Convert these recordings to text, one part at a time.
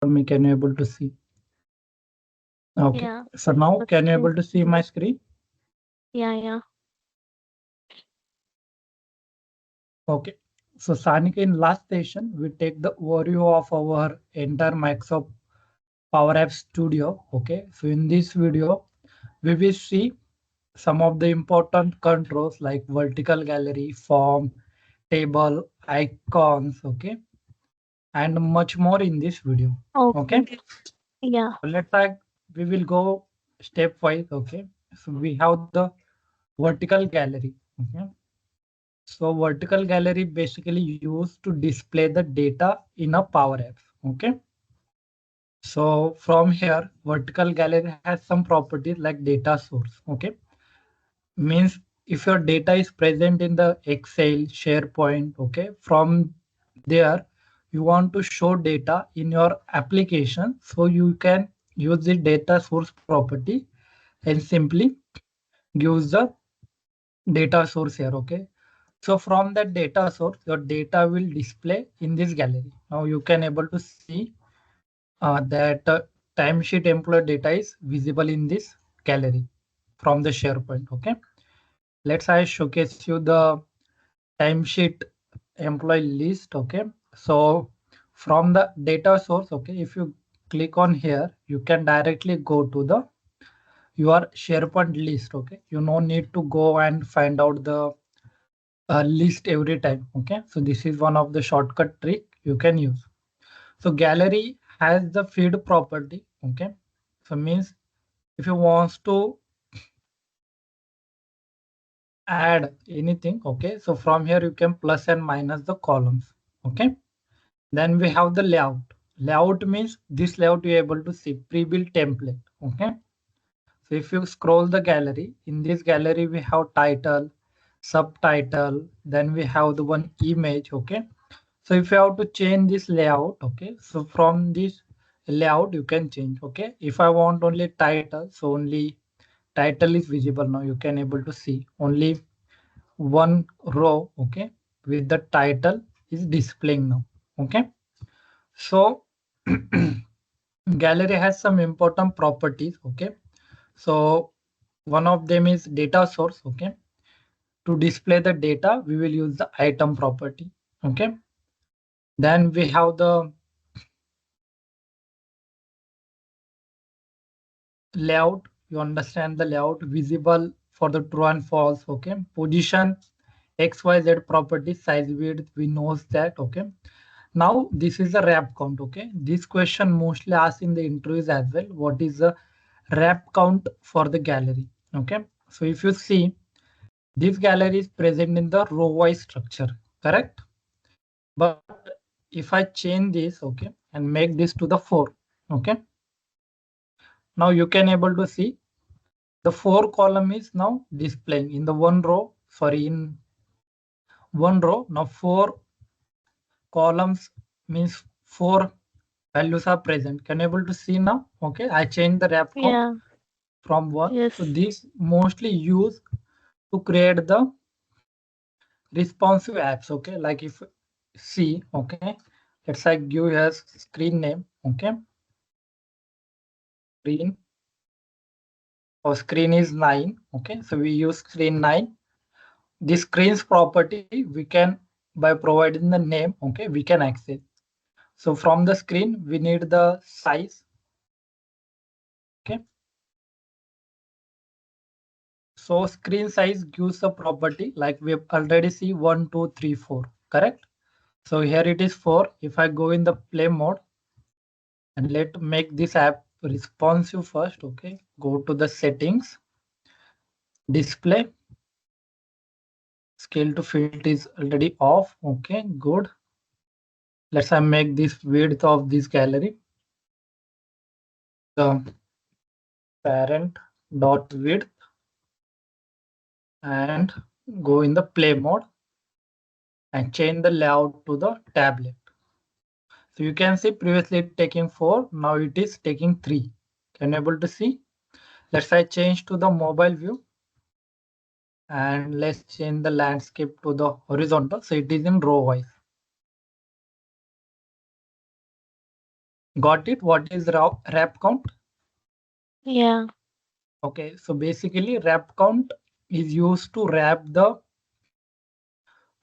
me. Can you able to see? Okay. Yeah. So now But can you screen. able to see my screen? Yeah, yeah. Okay. So Sanika, in last session, we take the overview of our entire Microsoft Power Apps Studio. Okay. So in this video, we will see some of the important controls like vertical gallery, form, table, icons. Okay. And much more in this video. Okay. Okay. Yeah. So let's like we will go stepwise. Okay. So we have the vertical gallery. Okay. So vertical gallery basically used to display the data in a Power Apps. Okay. So from here, vertical gallery has some properties like data source. Okay. Means if your data is present in the Excel, SharePoint, okay, from there you want to show data in your application. So you can use the data source property and simply use the data source here. Okay. So from that data source, your data will display in this gallery. Now you can able to see that timesheet employee data is visible in this gallery from the SharePoint. Okay. Let's I showcase you the timesheet employee list. Okay. So from the data source, okay, if you click on here, you can directly go to the your SharePoint list. Okay. You no need to go and find out the list every time. Okay, so this is one of the shortcut trick you can use. So gallery has the feed property. Okay, so means if you want to add anything, okay, so from here you can plus and minus the columns. Okay, then we have the layout. Layout means this layout you're able to see pre-built template. Okay, so if you scroll the gallery, in this gallery we have title, subtitle, then we have the one image. Okay, so if you have to change this layout, okay, so from this layout you can change. Okay, if I want only title, so only title is visible. Now you can able to see only one row. Okay, with the title is displaying now. Okay, so gallery has some important properties. Okay, so one of them is data source. Okay, to display the data we will use the item property. Okay, then we have the layout. You understand the layout visible for the true and false. Okay, position, xyz property, size, width, we knows that. Okay, now this is the wrap count. Okay, this question mostly asked in the interviews as well. What is the wrap count for the gallery? Okay, so if you see, this gallery is present in the row wise structure, correct? But if I change this, okay, and make this to the 4, okay, now you can able to see the 4 column is now displaying in the one row. Sorry, in one row. Now 4 columns means 4 values are present. Can you able to see now? Okay, I changed the wrap count Yeah. from 1. So Yes. this mostly used to create the responsive apps. Okay, like if see, okay, let's say give a screen name. Okay, screen or screen is 9. Okay, so we use screen 9. This screen's property we can, by providing the name, okay, we can access. So from the screen we need the size. Okay, so screen size gives a property like we already see 1 2 3 4, correct? So here it is 4. If I go in the play mode and let make this app responsive first, okay, go to the settings, display, scale to fit is already off. Okay, good. Let's make this width of this gallery the parent dot width and go in the play mode and change the layout to the tablet. So you can see previously it taking 4, now it is taking 3. Can you able to see? Let's say change to the mobile view and let's change the landscape to the horizontal. So it is in row wise. Got it? What is wrap count? Yeah. Okay, so basically wrap count is used to wrap the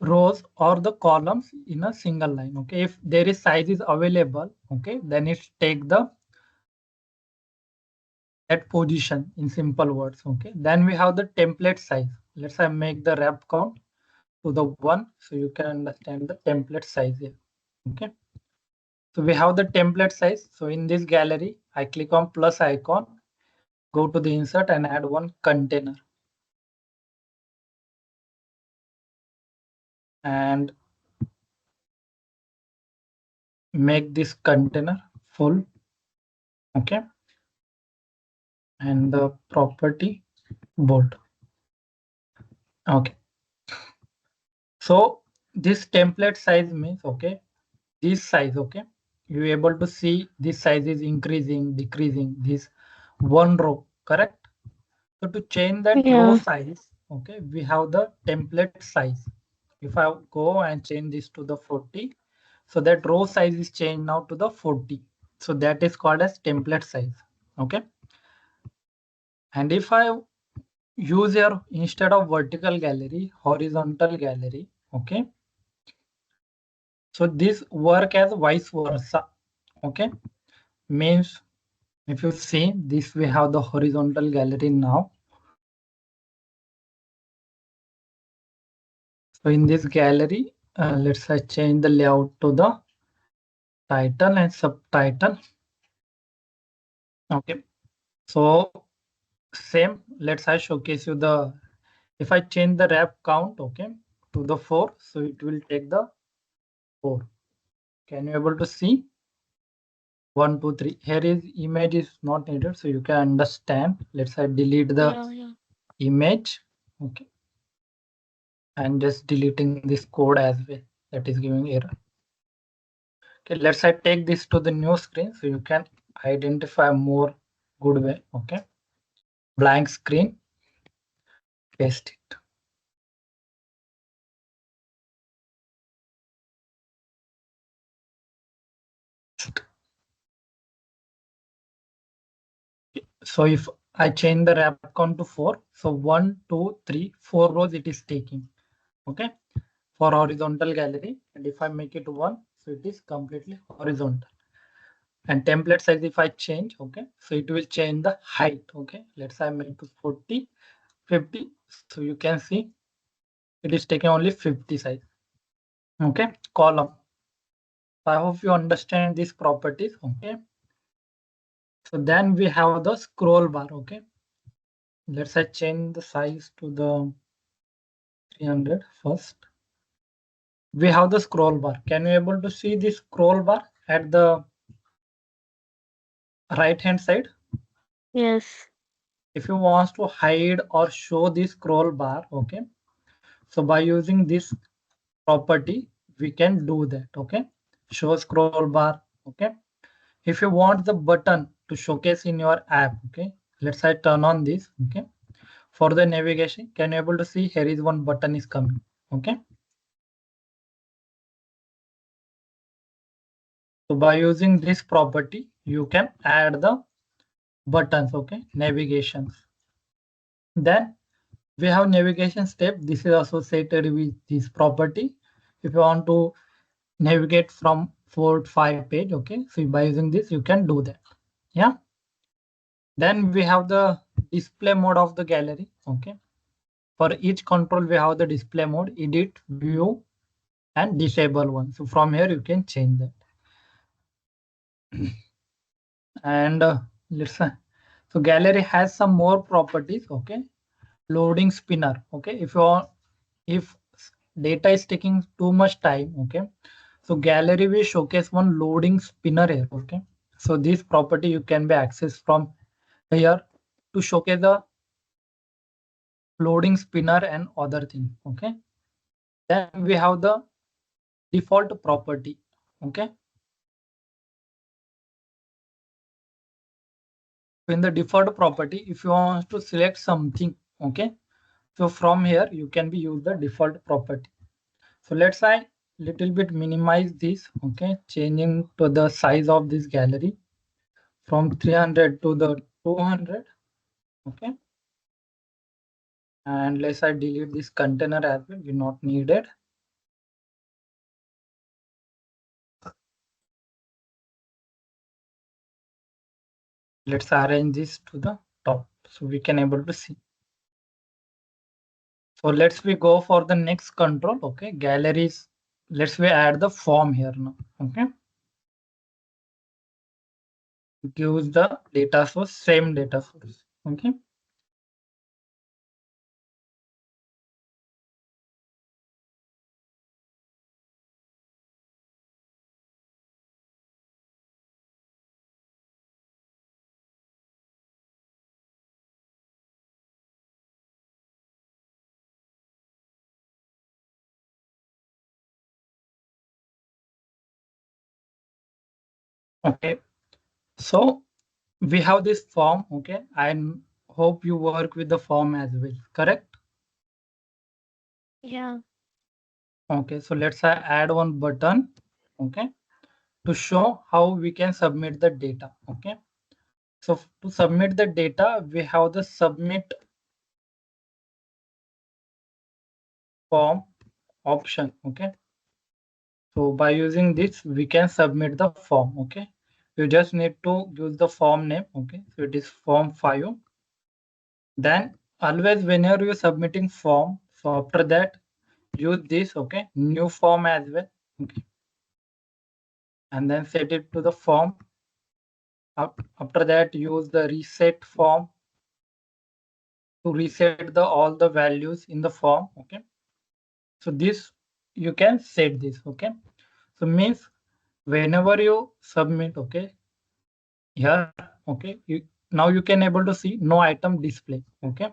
rows or the columns in a single line. Okay, if there is size is available, okay, then it take the that position in simple words. Okay, then we have the template size. Let's say make the wrap count to the 1 so you can understand the template size here. Okay, so we have the template size. So in this gallery, I click on plus icon, go to the insert and add one container. And make this container full. Okay, and the property bold. Okay, so this template size means, okay, this size, okay, you're able to see this size is increasing, decreasing, this one row, correct? So to change that row Yeah. size, okay, we have the template size. If I go and change this to the 40, so that row size is changed now to the 40. So that is called as template size. Okay, and if I use here instead of vertical gallery, horizontal gallery, okay, so this work as vice versa. Okay, means if you see this, we have the horizontal gallery now. So in this gallery, let's say change the layout to the title and subtitle. Okay, so same, let's say showcase you the, if I change the wrap count, okay, to the 4, so it will take the 4. Can you able to see? 1, 2, 3. Here is image is not needed, so you can understand. Let's say delete the Yeah. Yeah. image. Okay, and just deleting this code as well. That is giving error. Okay, let's say take this to the new screen so you can identify more good way. Okay, blank screen, paste it. So if I change the wrap count to 4, so 1, 2, 3, 4 rows it is taking. Okay, for horizontal gallery, and if I make it 1, so it is completely horizontal. And template size, if I change, okay, so it will change the height. Okay, let's say I make to 40, 50, so you can see it is taking only 50 size. Okay, column. I hope you understand these properties. Okay, so then we have the scroll bar. Okay, let's say change the size to the 300 first. We have the scroll bar. Can you able to see the scroll bar at the right hand side? Yes. If you want to hide or show the scroll bar, okay, so by using this property we can do that. Okay, show scroll bar. Okay, if you want the button to showcase in your app, okay, let's say turn on this. Okay, for the navigation, can you able to see here is one button is coming. Okay, so by using this property you can add the buttons. Okay, navigations. Then we have navigation step. This is associated with this property. If you want to navigate from 4 to 5 page, okay, so by using this you can do that. Yeah, then we have the display mode of the gallery. Okay, for each control we have the display mode, edit, view and disable one. So from here you can change that. And let's so gallery has some more properties. Okay, loading spinner. Okay, if you want, if data is taking too much time, okay, so gallery will showcase one loading spinner here. Okay, so this property you can be accessed from here to showcase the loading spinner and other thing. Okay, then we have the default property. Okay, in the default property, if you want to select something, okay, so from here you can be use the default property. So let's say little bit minimize this, okay, changing to the size of this gallery from 300 to the 200, okay. And let's I delete this container as well, we not needed. Let's arrange this to the top so we can able to see. So let's we go for the next control, okay, galleries. Let's we add the form here now, okay. Gives the data source, same data source, okay. Okay, so we have this form, okay. I hope you work with the form as well, correct? Yeah. Okay, so let's add one button, okay, to show how we can submit the data, okay. So to submit the data, we have the submit form option, okay. So by using this, we can submit the form, okay. You just need to use the form name, okay. So it is form 5. Then always whenever you're submitting form, so after that, use this, okay, new form as well, okay. And then set it to the form. After that, use the reset form to reset the all the values in the form, okay. So this you can set this, okay. So means whenever you submit, okay, here, okay, now you can able to see no item display, okay,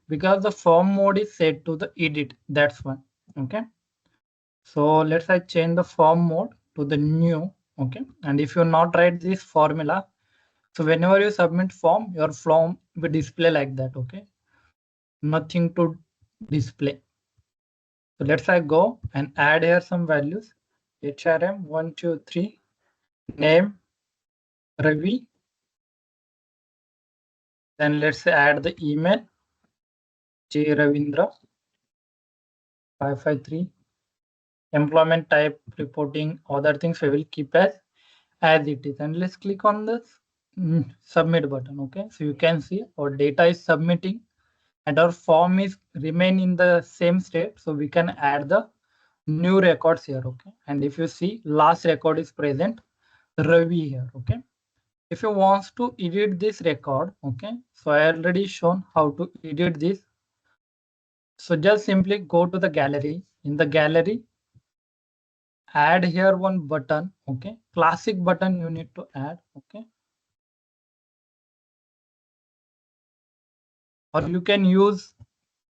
because the form mode is set to the edit, that's one, okay. So let's I change the form mode to the new, okay. And if you not write this formula, so whenever you submit form, your form will display like that, okay, nothing to display. So let's I go and add here some values. HRM123, name Ravi. Then let's add the email J Ravindra 553. Employment type, reporting, other things we will keep as it is. And let's click on this submit button. Okay, so you can see our data is submitting and our form is remain in the same state. So we can add the new records here. Okay, and if you see last record is present Ravi here. Okay, if you want to edit this record, okay, so I already shown how to edit this. So just simply go to the gallery. In the gallery, add here one button, okay, classic button you need to add, okay, or you can use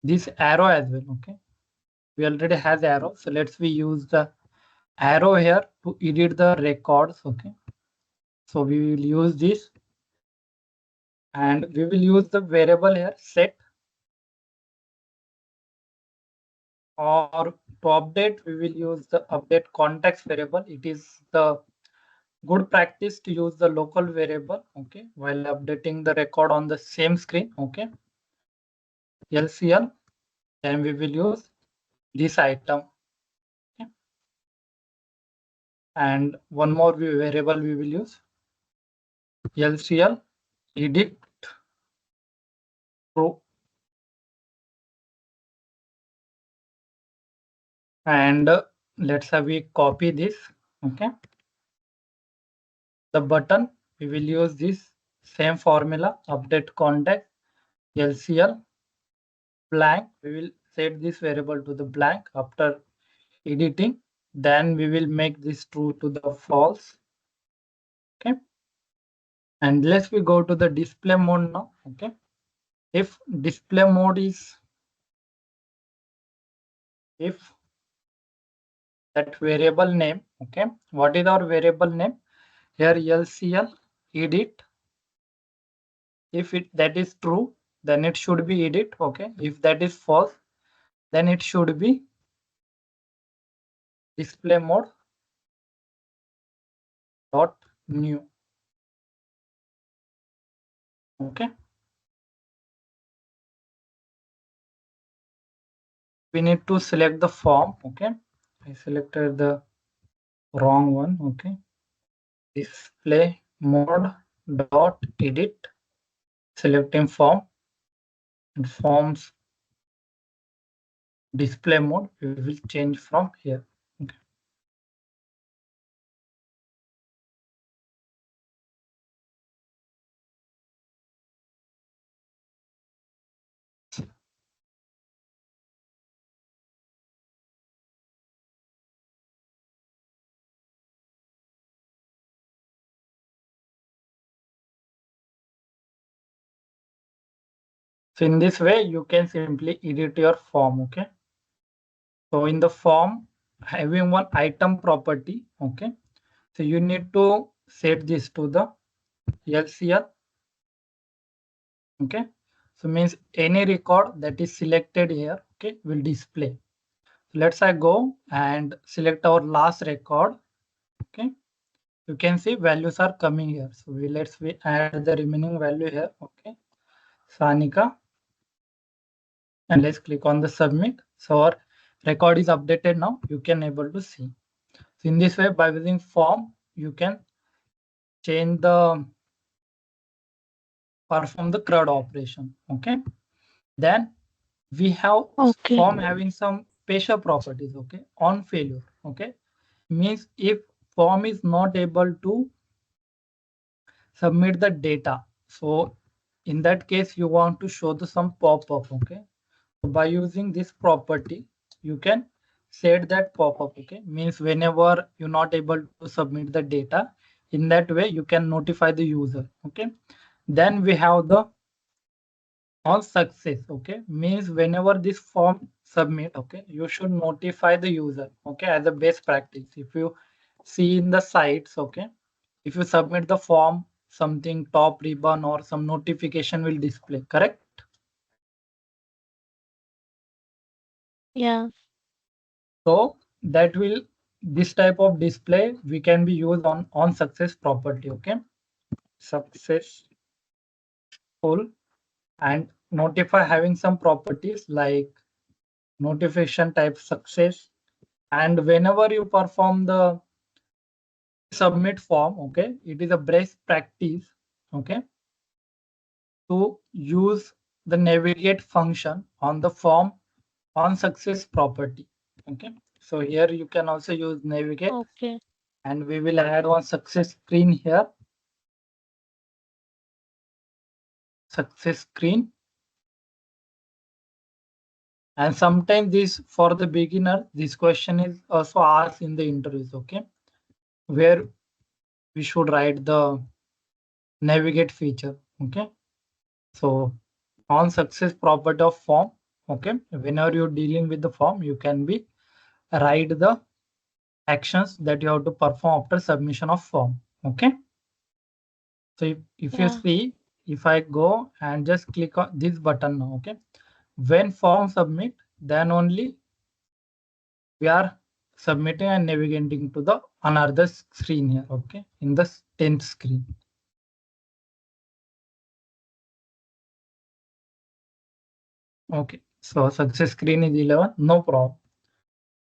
this arrow as well, okay. We already has arrow, so let's we use the arrow here to edit the records, okay. So we will use this and we will use the variable here set, or to update we will use the update context variable. It is the good practice to use the local variable, okay, while updating the record on the same screen, okay. LCL, then we will use this item, okay. And one more variable we will use LCL edit true, and let's have we copy this, okay. The button we will use this same formula, update context LCL blank. We will set this variable to the blank after editing. Then we will make this true to the false, okay. And let's we go to the display mode now, okay. If display mode is, if that variable name, okay, what is our variable name here? LCL edit. If it that is true, then it should be edit, okay. If that is false, then it should be display mode dot new. Okay. We need to select the form. Okay. I selected the wrong one. Okay. Display mode dot edit. Selecting form and forms display mode. We will change from here. Okay. So in this way, you can simply edit your form. Okay. So in the form, having one item property. Okay. So you need to set this to the LCL. Okay. So means any record that is selected here, okay, will display. So let's I go and select our last record. Okay. You can see values are coming here. So we add the remaining value here. Okay. Sanika. And let's click on the submit. So our record is updated now. You can able to see. So in this way, by using form, you can change the perform the CRUD operation. Okay. Then we have Okay. form having some special properties. Okay. On failure. Okay. Means if form is not able to submit the data. So in that case, you want to show the some pop-up. Okay. So by using this property, you can set that pop-up. Okay. Means whenever you're not able to submit the data, in that way, you can notify the user. Okay. Then we have the on success. Okay. Means whenever this form submit, okay, you should notify the user. Okay. As a best practice. If you see in the sites, okay, if you submit the form, something top ribbon or some notification will display, correct? Yeah. So that will, this type of display we can be used on success property. Okay. Successful and notify having some properties like notification type success. And whenever you perform the submit form, okay, it is a best practice, okay, to use the navigate function on the form on success property. Okay. So here you can also use navigate Okay. and we will add one success screen here. Success screen. And sometimes this for the beginner, this question is also asked in the interviews. Okay. Where we should write the navigate feature. Okay. So on success property of form. Okay. Whenever you're dealing with the form, you can be write the actions that you have to perform after submission of form. Okay. So if you Yeah. see, if I go and just click on this button now, okay, when form submit, then only we are submitting and navigating to the another screen here, okay, in the 10th screen. Okay, so success screen is 11, no problem.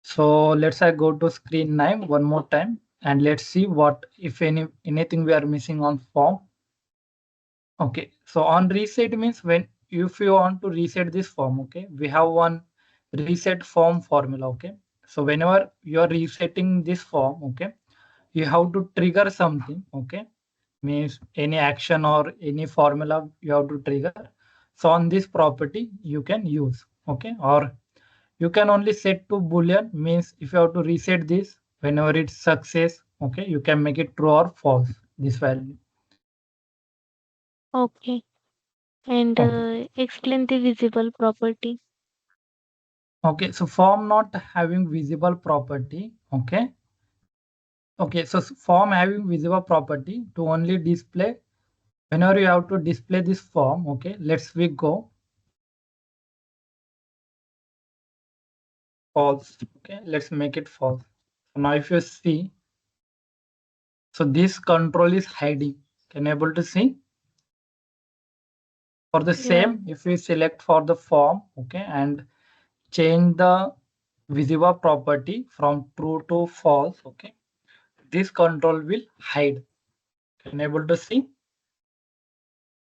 So let's I go to screen 9 one more time and let's see what, if anything we are missing on form. Okay, so on reset means when if you want to reset this form, okay, we have one reset form formula. Okay, so whenever you are resetting this form, okay, you have to trigger something. Okay, means any action or any formula you have to trigger. So on this property you can use. Okay, or you can only set to boolean, means if you have to reset this whenever it's success, okay, you can make it true or false this value. Okay. And Okay. explain the visible property. Okay, so form not having visible property. Okay. Okay, so form having visible property to only display whenever you have to display this form. Okay, let's we go false. Okay, let's make it false. Now if you see, so this control is hiding. Can you able to see? For the Yeah. same, if we select for the form, okay, and change the visible property from true to false, okay, this control will hide. Can you able to see?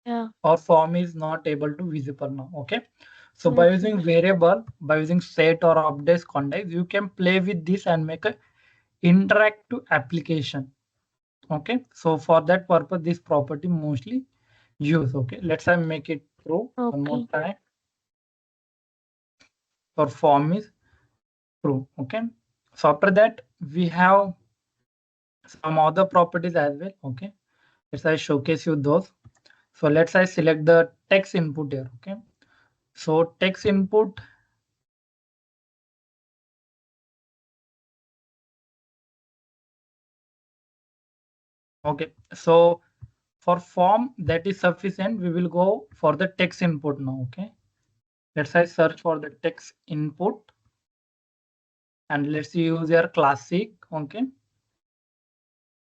Yeah. Our form is not able to visible now, okay. So by Yes. using variable, by using set or update context, you can play with this and make a interactive application. Okay, so for that purpose, this property mostly use. Okay, let's say make it true one more Okay. time. For form is true. Okay, so after that we have some other properties as well. Okay, let's I showcase you those. So let's I select the text input here. Okay, so text input. Okay, so for form that is sufficient, we will go for the text input now. Okay, let's I search for the text input and let's use your classic. Okay,